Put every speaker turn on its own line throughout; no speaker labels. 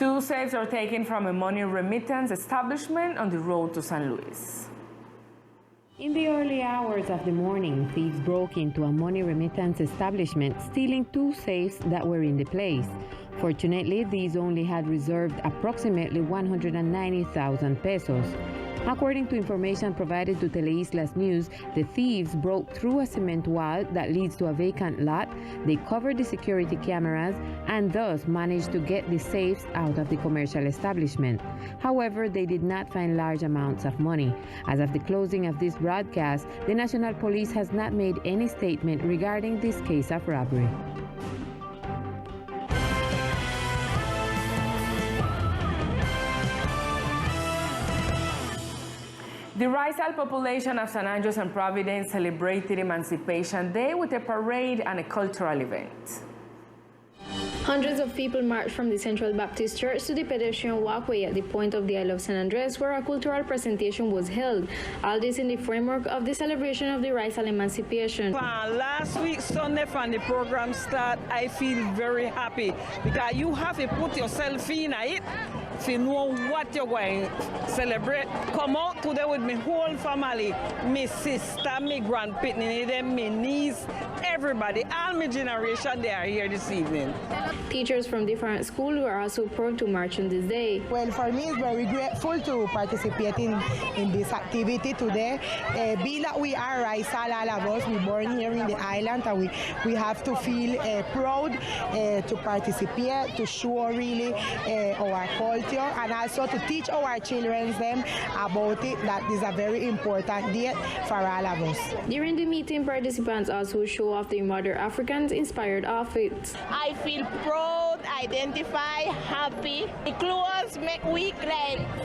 Two safes are taken from a money remittance establishment on the road to San Luis.
In the early hours of the morning, thieves broke into a money remittance establishment, stealing two safes that were in the place. Fortunately, these only had reserved approximately 190,000 pesos. According to information provided to Teleislas News, the thieves broke through a cement wall that leads to a vacant lot. They covered the security cameras and thus managed to get the safes out of the commercial establishment. However, they did not find large amounts of money. As of the closing of this broadcast, the National Police has not made any statement regarding this case of robbery.
The Rizal population of San Andres and Providence celebrated Emancipation Day with a parade and a cultural event.
Hundreds of people marched from the Central Baptist Church to the pedestrian walkway at the point of the Isle of San Andres, where a cultural presentation was held. All this in the framework of the celebration of the Rizal Emancipation.
Last week, Sunday, from the program start, I feel very happy because you have to put yourself in it to know what you're going to celebrate. Come out today with my whole family, my sister, my grandparents, my niece, everybody, all my generation, they are here this evening.
Teachers from different schools were also proud to march on this day.
Well, for me, it's very grateful to participate in this activity today. Being that we are Rizal, all of us, we born here in the island, and we have to feel proud to participate, to show really our culture, and also to teach our children them about it, that is a very important day for all of us.
During the meeting, participants also show off their Mother Africans inspired outfits.
I feel proud, identify, happy. The clothes make we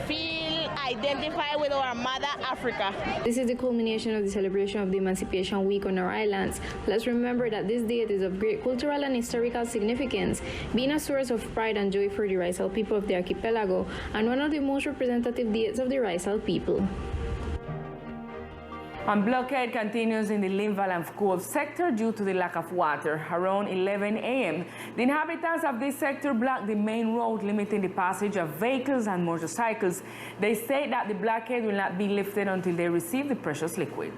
feel identify with our Mother Africa.
This is the culmination of the celebration of the Emancipation Week on our islands. Let's remember that this date is of great cultural and historical significance, being a source of pride and joy for the Rizal people of the archipelago, and one of the most representative dates of the Rizal people.
And blockade continues in the Linval and Cove sector due to the lack of water. Around 11 a.m., the inhabitants of this sector blocked the main road, limiting the passage of vehicles and motorcycles. They state that the blockade will not be lifted until they receive the precious liquid.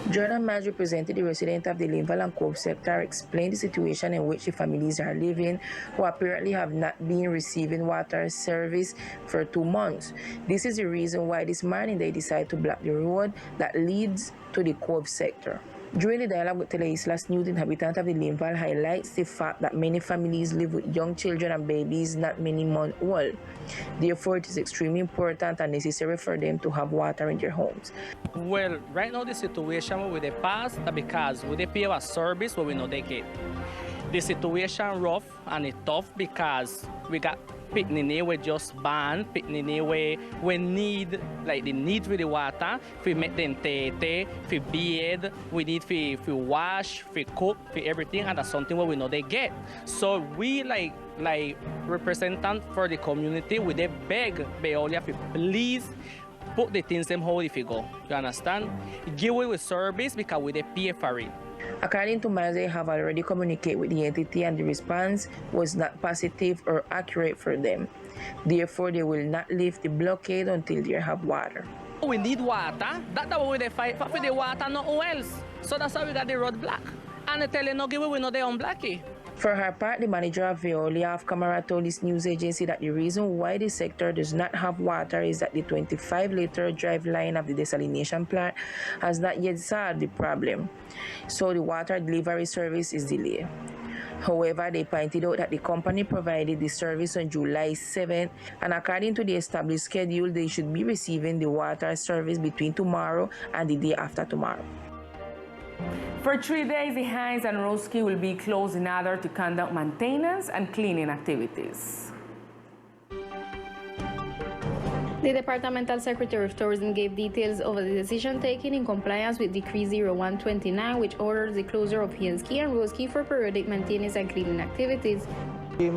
Jordan Madge, represented the resident of the Linval and Cove sector, explained the situation in which the families are living, who apparently have not been receiving water service for 2 months. This is the reason why this morning they decided to block the road that leads to the Cove sector. During the dialogue with Teleislas News, the inhabitant of the Linval highlights the fact that many families live with young children and babies not many months old. Therefore, it is extremely important and necessary for them to have water in their homes.
Well, right now the situation with the past because we pay our service but we know they get. The situation rough and it's tough because we got picnic we just ban picnic we need like the need with the water we make them tete for bathe, we need for wash, for cook, for everything, and that's something what we know they get. So we like representant for the community, we they beg Veolia to please put the things them how if you go. You understand? Give away with service because we they pay for it.
According to Miles, they have already communicated with the entity and the response was not positive or accurate for them. Therefore, they will not lift the blockade until they have water.
We need water. That's why we fight for the water, not else. So that's why we got the road block. And they tell you no give away, we know they unblock it.
For her part, the manager of Veolia off-camera told this news agency that the reason why the sector does not have water is that the 25-liter drive line of the desalination plant has not yet solved the problem. So the water delivery service is delayed. However, they pointed out that the company provided the service on July 7th, and according to the established schedule, they should be receiving the water service between tomorrow and the day after tomorrow.
For 3 days, the Hines and Roski will be closed in order to conduct maintenance and cleaning activities.
The Departmental Secretary of Tourism gave details of the decision taken in compliance with Decree 0129, which orders the closure of Hinsky and Roski for periodic maintenance and cleaning activities.
By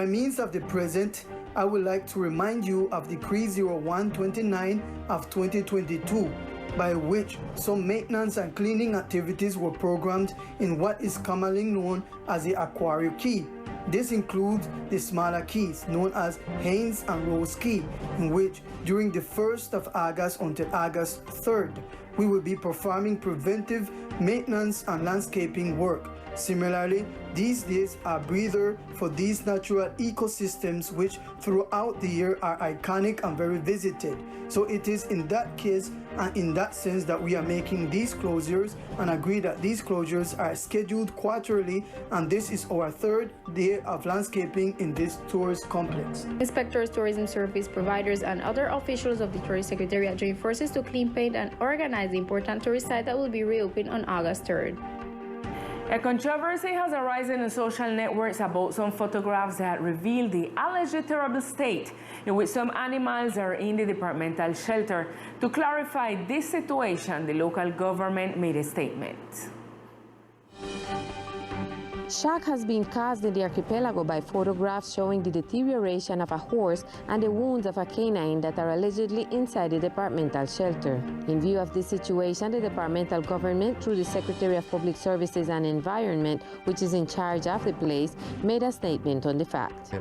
means of the present, I would like to remind you of Decree 0129 of 2022, by which some maintenance and cleaning activities were programmed in what is commonly known as the Aquario Key. This includes the smaller keys known as Haynes and Rose Key, in which during the 1st of August until August 3rd, we will be performing preventive maintenance and landscaping work. Similarly, these days are a breather for these natural ecosystems which throughout the year are iconic and very visited. So it is in that case and in that sense that we are making these closures and agree that these closures are scheduled quarterly, and this is our 3rd day of landscaping in this tourist complex.
Inspectors, tourism service providers, and other officials of the Tourist Secretariat join forces to clean, paint, and organize the important tourist site that will be reopened on August 3rd.
A controversy has arisen in social networks about some photographs that reveal the alleged terrible state in which some animals are in the departmental shelter. To clarify this situation, the local government made a statement.
Shock has been caused in the archipelago by photographs showing the deterioration of a horse and the wounds of a canine that are allegedly inside the departmental shelter. In view of this situation, the departmental government, through the Secretary of Public Services and Environment, which is in charge of the place, made a statement on the fact.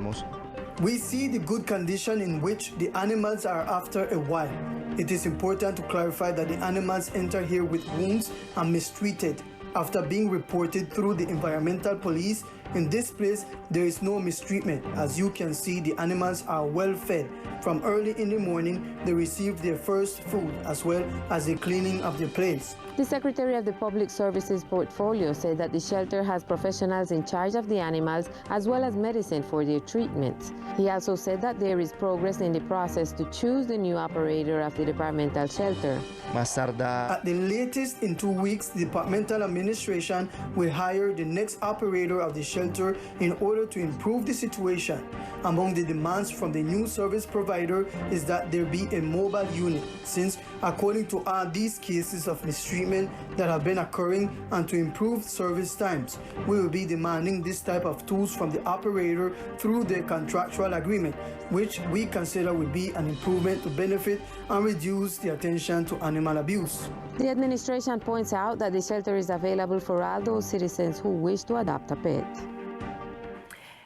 We see the good condition in which the animals are after a while. It is important to clarify that the animals enter here with wounds and mistreated. After being reported through the environmental police, in this place there is no mistreatment. As you can see, the animals are well fed. From early in the morning, they received their first food as well as the cleaning of the place.
The Secretary of the Public Services portfolio said that the shelter has professionals in charge of the animals as well as medicine for their treatment. He also said that there is progress in the process to choose the new operator of the departmental shelter.
At the latest, in 2 weeks, the departmental administration will hire the next operator of the shelter in order to improve the situation. Among the demands from the new service provider is that there be a mobile unit, since according to all these cases of mistreatment that have been occurring, and to improve service times, we will be demanding this type of tools from the operator through the contractual agreement, which we consider will be an improvement to benefit and reduce the attention to animal abuse.
The administration points out that the shelter is available for all those citizens who wish to adopt a pet.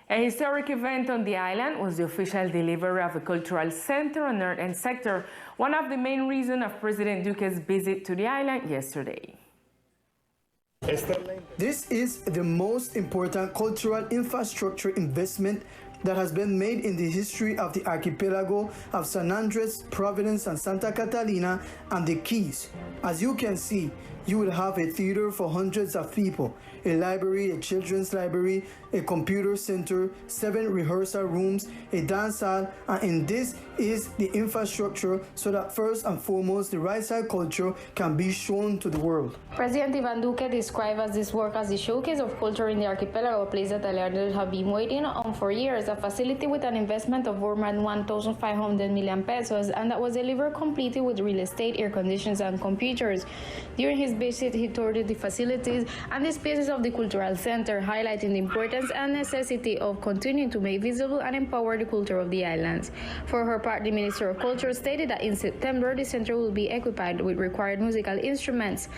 A historic event on the island was the official delivery of a cultural center on North End sector, one of the main reasons of President Duque's visit to the island yesterday.
This is the most important cultural infrastructure investment that has been made in the history of the archipelago of San Andres, Providence, and Santa Catalina and the Keys. As you can see, you will have a theater for hundreds of people, a library, a children's library, a computer center, 7 rehearsal rooms, a dance hall, and in this is the infrastructure so that first and foremost the right side culture can be shown to the world.
President Ivan Duque described this work as the showcase of culture in the archipelago, a place that Teleislas have been waiting on for years, a facility with an investment of more than 1,500 million pesos, and that was delivered completely with real estate, air conditions, and computers. During his visit, he toured the facilities and the spaces of the cultural center, highlighting the importance and necessity of continuing to make visible and empower the culture of the islands. For her part, the Minister of Culture stated that in September, the center will be equipped with required musical instruments.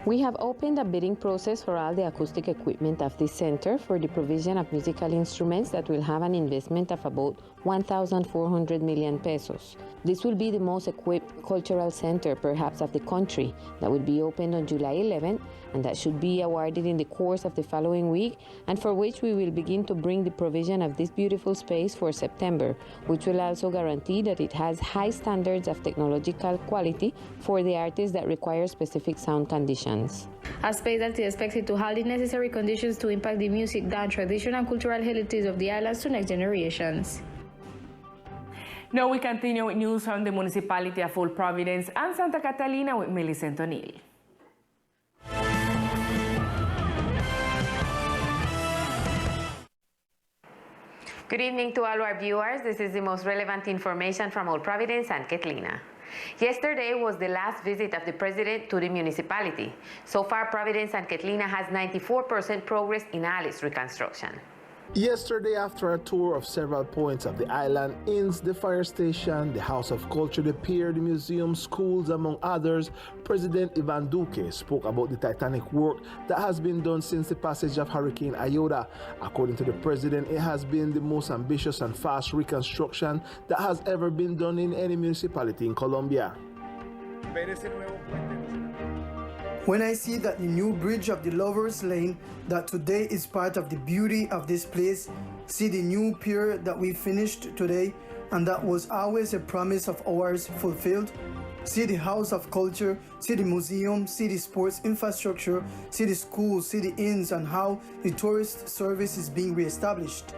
We have opened a bidding process for all the acoustic equipment of this center for the provision of musical instruments that will have an investment of about 1,400 million pesos. This will be the most equipped cultural center perhaps of the country that will be opened on July 11th, and that should be awarded in the course of the following week, and for which we will begin to bring the provision of this beautiful space for September, which will also guarantee that it has high standards of technological quality for the artists that require specific sound conditions.
A space that is expected to have the necessary conditions to impact the music, dance, tradition, and cultural heritage of the islands to next generations.
Now we continue with news from the municipality of Old Providence and Santa Catalina with Millicent O'Neill.
Good evening to all our viewers. This is the most relevant information from Old Providence and Catalina. Yesterday was the last visit of the President to the municipality. So far, Providence and Catalina has 94% progress in all its reconstruction.
Yesterday, after a tour of several points of the island, inns, the fire station, the House of Culture, the pier, the museum, schools, among others, President Ivan Duque spoke about the titanic work that has been done since the passage of Hurricane Iota. According to the president, it has been the most ambitious and fast reconstruction that has ever been done in any municipality in Colombia.
When I see that the new bridge of the Lovers Lane that today is part of the beauty of this place, see the new pier that we finished today and that was always a promise of ours fulfilled, see the House of Culture, see the museum, see the sports infrastructure, see the schools, see the inns and how the tourist service is being reestablished.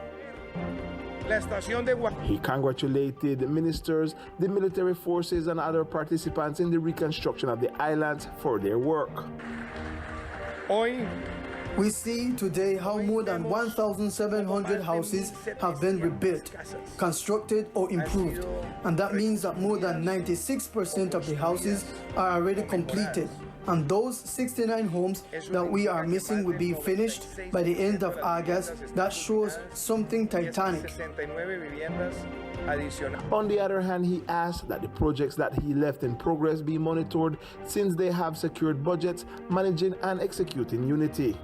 He congratulated ministers, the military forces and other participants in the reconstruction of the islands for their work.
We see today how more than 1,700 houses have been rebuilt, constructed or improved, and that means that more than 96% of the houses are already completed. And those 69 homes that we are missing will be finished by the end of August. That shows something titanic.
On the other hand, he asked that the projects that he left in progress be monitored since they have secured budgets, managing and executing unity.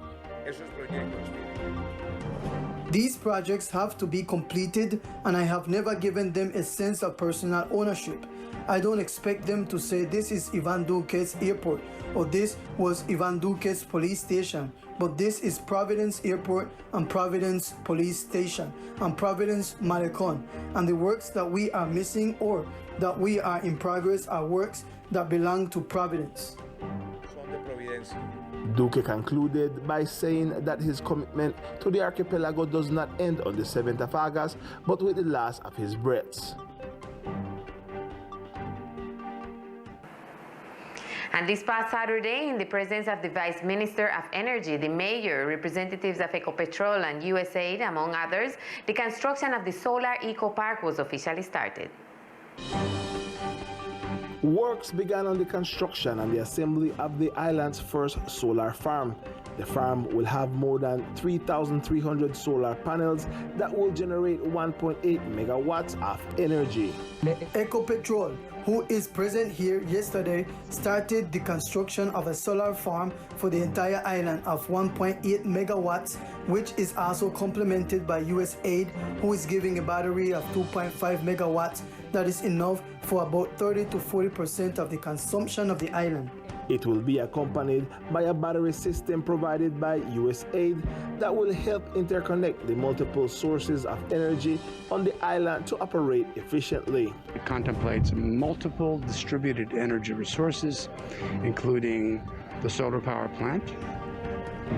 These projects have to be completed, and I have never given them a sense of personal ownership. I don't expect them to say this is Ivan Duque's airport or this was Ivan Duque's police station, but this is Providence Airport and Providence Police Station and Providence Malecon, and the works that we are missing or that we are in progress are works that belong to Providence.
Duque concluded by saying that his commitment to the archipelago does not end on the 7th of August, but with the last of his breaths.
And this past Saturday, in the presence of the Vice Minister of Energy, the Mayor, representatives of Ecopetrol and USAID, among others, the construction of the Solar Eco Park was officially started.
Works began on the construction and the assembly of the island's first solar farm. The farm will have more than 3,300 solar panels that will generate 1.8 megawatts of energy.
Ecopetrol, who is present here yesterday, started the construction of a solar farm for the entire island of 1.8 megawatts, which is also complemented by USAID, who is giving a battery of 2.5 megawatts that is enough for about 30 to 40% of the consumption of the island.
It will be accompanied by a battery system provided by USAID that will help interconnect the multiple sources of energy on the island to operate efficiently.
It contemplates multiple distributed energy resources, including the solar power plant,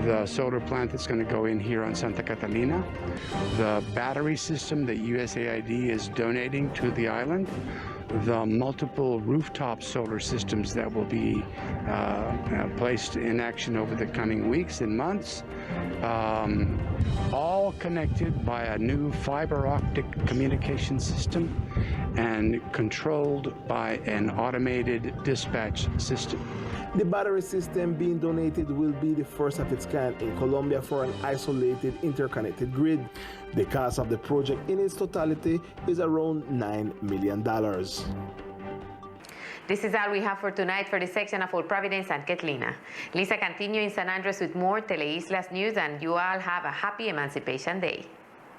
the solar plant that's going to go in here on Santa Catalina, the battery system that USAID is donating to the island, the multiple rooftop solar systems that will be placed in action over the coming weeks and months, all connected by a new fiber optic communication system and controlled by an automated dispatch system.
The battery system being donated will be the first of its kind in Colombia for an isolated interconnected grid. The cost of the project in its totality is around $9 million.
This is all we have for tonight for the section of All Providence and Catalina. Lisa continue in San Andres with more Teleislas news, and you all have a happy Emancipation Day.